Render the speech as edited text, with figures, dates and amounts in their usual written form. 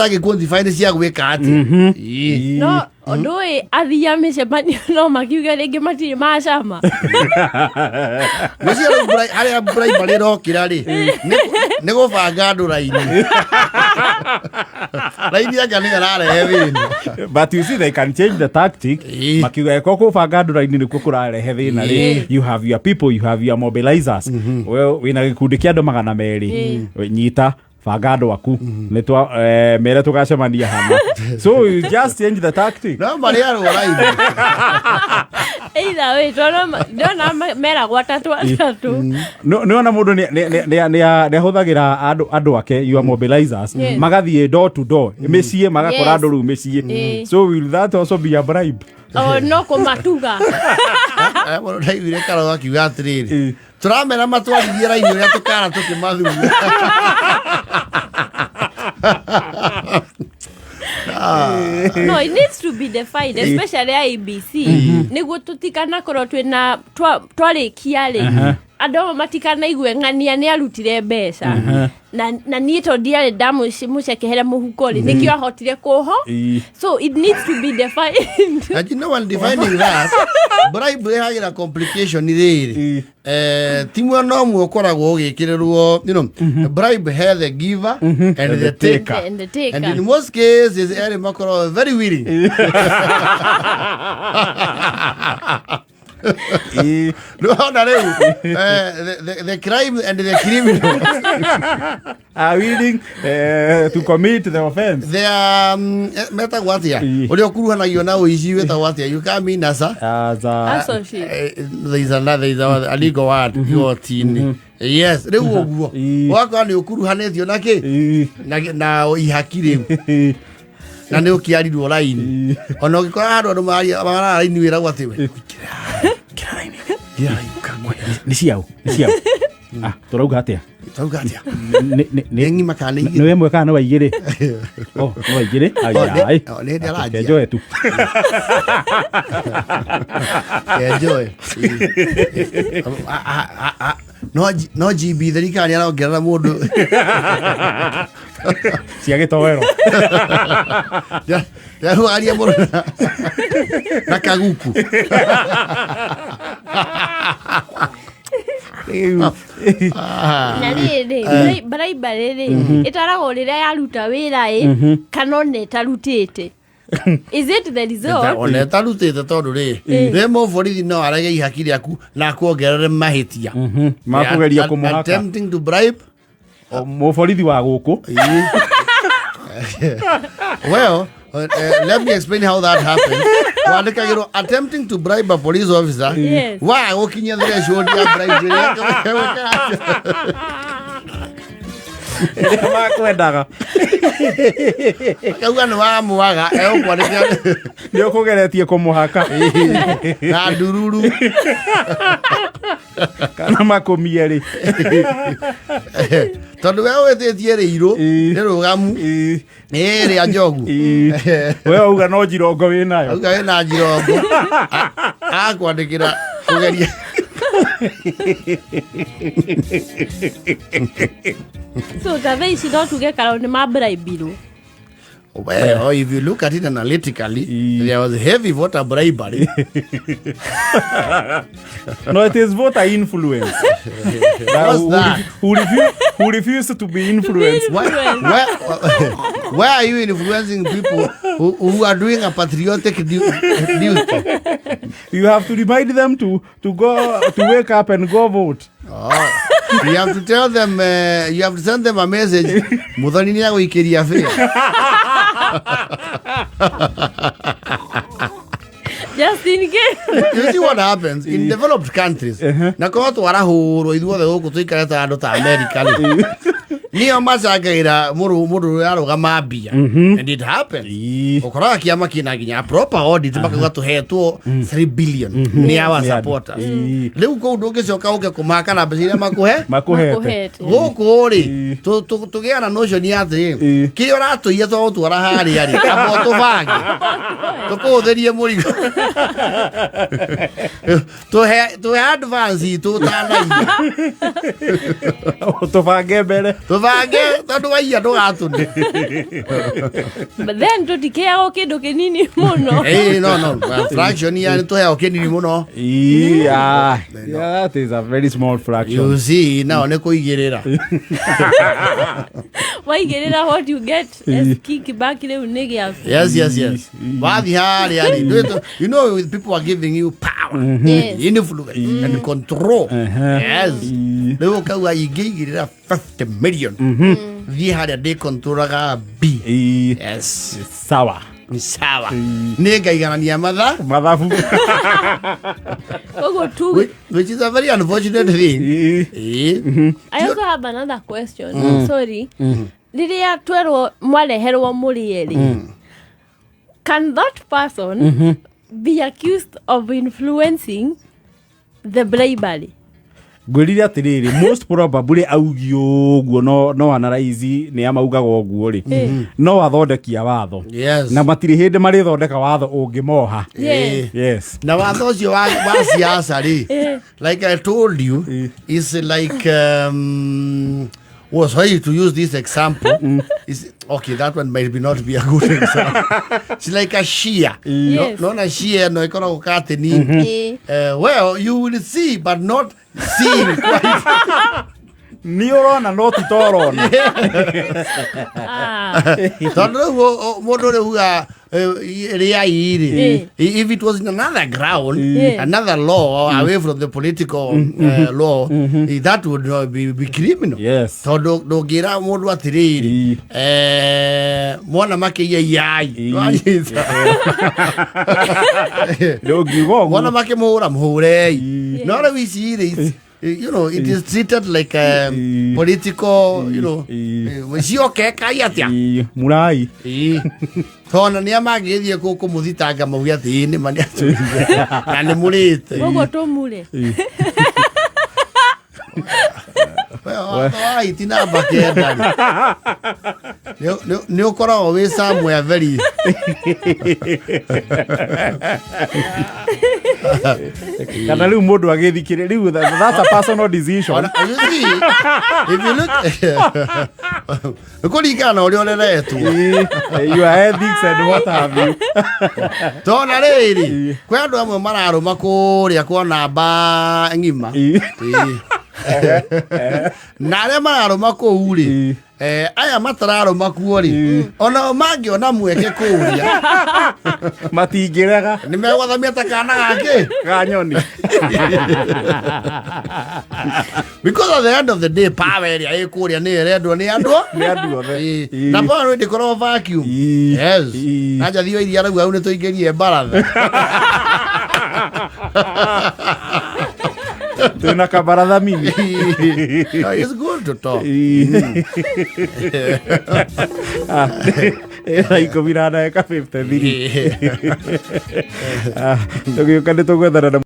quantify cia gwika ati no ondoi athia micemani no makiuga ringi matiri macama mucia aria bribery rokira ri ni gubanga andu raini anga ni ararehe thina. But you see they can change the tactic. Makiuga eko kubanga andu raini ni kurarehe thina ri. You have your people, you have your mobilizers. Well, wina gikundi kia andu 200 nyita fagado waku netwa mere tukacemania hama. So you just change the tactic. No mari aro raini either way don't mera gwatatu atatu no na mundu ne huthagira andu ake your mobilizers magathie door to door mecie magakora andu ru mecie. So will that also be a bribe? Oh no komatuga mo dai wire karo akiuga atiriri turamera matwarithie raini uria tukara tukimathuga. No, it needs to be defined, especially IBC. Niguo tutikana korwo twina twarikia ri ando matikana igwe ng'ania ni arutire mbeca na ni to diare damu mucekehera muhuko ri nikio ahotire kuho. So it needs to be defined. And you know when defining that bribe has a complication riri timwe no mu okoragwo gikirerwo bribe has the giver and the taker. And in most cases ere makoro very willing. No, the crime and the criminal are willing to commit the offense. They are meta what ya uri okuruhanagio na uici weta what ya you come in as associate. There is a legal word yotini. Yes, reu oguo wako ni okuruhanetio naki na ihakire na ne ukiarirwo raini ona ukikora andu mara raini wira gwatiwe ni ciao turauga atia nengi makane ni we mweka na waigire no waigire ai ne ndaraje enjoy tu enjoy no GB thirikari araongerera mundu ciage towero ya aria mundu na kaguku na riri bribery itarago rira yaruta wira kanone tarutite. Is it the result? Ona tarutite tondu ri remo borithi no arage ihakiri aku na kuongerere mahitia makugeria kumuhaka attempting to bribe mo borithi wa guku. Well, let me explain how that happened. Wandikagirwo attempting to bribe a police officer. Yes. Wa gukinya threshold ya bribery makwendaga kauga ni wa muaga kwandikira ni ukugeretie kumuhaka na ndururu kana makomieri tondu we wetetie riiru ni rugamu ri anjogu we uga no jirongo winayo uga wina jirongo akwandikira kugeria So the she don't get around my bribe. Well, if you look at it analytically, there was heavy voter bribery. No, it is voter influence. What's that? Who refused to be influenced? Why are you influencing people who are doing a patriotic duty? You have to remind them to go to wake up and go vote. Oh. You have to tell them, you have to send them a message. Muthoni ni aguikiria fare. Just in case. You see what happens in developed countries. Na kwa tu warahuro ithuothe guku tuikareta andu ta America niyo macagaira muru yarugama mbia. And it happens. Ukora kiama kina ginya proper audit bakaga tuhetwo 3 billion ni our supporters. Riu ko ndungicoka uke kumaka na mbeca makuhete guku ri tugiana notion ya ati ki uratuia to twara hari ari abo tubange tukutherie murigo to advance to tana tubange mbere Tuvange tondu waia ndugatune. But then tutikeago kindu kinini muno. No. Fraction ya tuheo kinini muno. Yeah, that is a very small fraction. You see, now ne kuigirira. Waigirira what you get as kickback le unege. Yes. Wathi hari. You know, people are giving you power, influence, and control. Yes. They will go igirira 50 million. We had a day controller B. Yes. Sawa. Nega iganania mathabu. Which is a very unfortunate thing. I also have another question. Sorry. Liria Twareherwo mwareherwo murieri. Can that person be accused of influencing the bribery? Gwirire atiriri, most probably augio uguo no analyze ni amaugaga uguo ri no athondekia watho na matiri hindi mari thondeka watho ungimoha. Yes. Na watho ucio wa siasa ri, like I told you, is like was how to use this example. Is okay, that one might not be a good example. It's like a shear. No na shear no ikora ukate ni. Well, you will see but not seeing quite. Ni orona no titorona. Modo huga if it was in another ground, another law away from the political law, that would be criminal. Yes. So do gira modo atiriri mwana make yai do giwo mwana make muhura muhure no we see this. You know, it is treated like a political, you know, sioke kayatia. Murai. Tona ni amagithie kuku muthitanga maugia thini mani. Na ni murite. Gogo to mure. Well, itina bakenda. Ni ukora we somewhere very. Kana riu mundu agithikire riu that's a personal decision. You see, if you look kuringana uri oreretwo your ethics and what have you. Tona riri kwe andu amwe mararuma kuria kuona ba ngima na aria mararuma kuu ri aya matararuma kuo ri ona mangi ona mweke kuria matingirega ni megwathamia ta kana gake ganyoni. Because at the end of the day power area ikuria ni rendwo ni andu othe na power ndi korwo vacuum. Yes. Naja thio iria rau au ni tuingirie baratha. Tuna kabaratha mini. It's good to talk. Iko mirana eka 53. Tugiuka ni tugwethana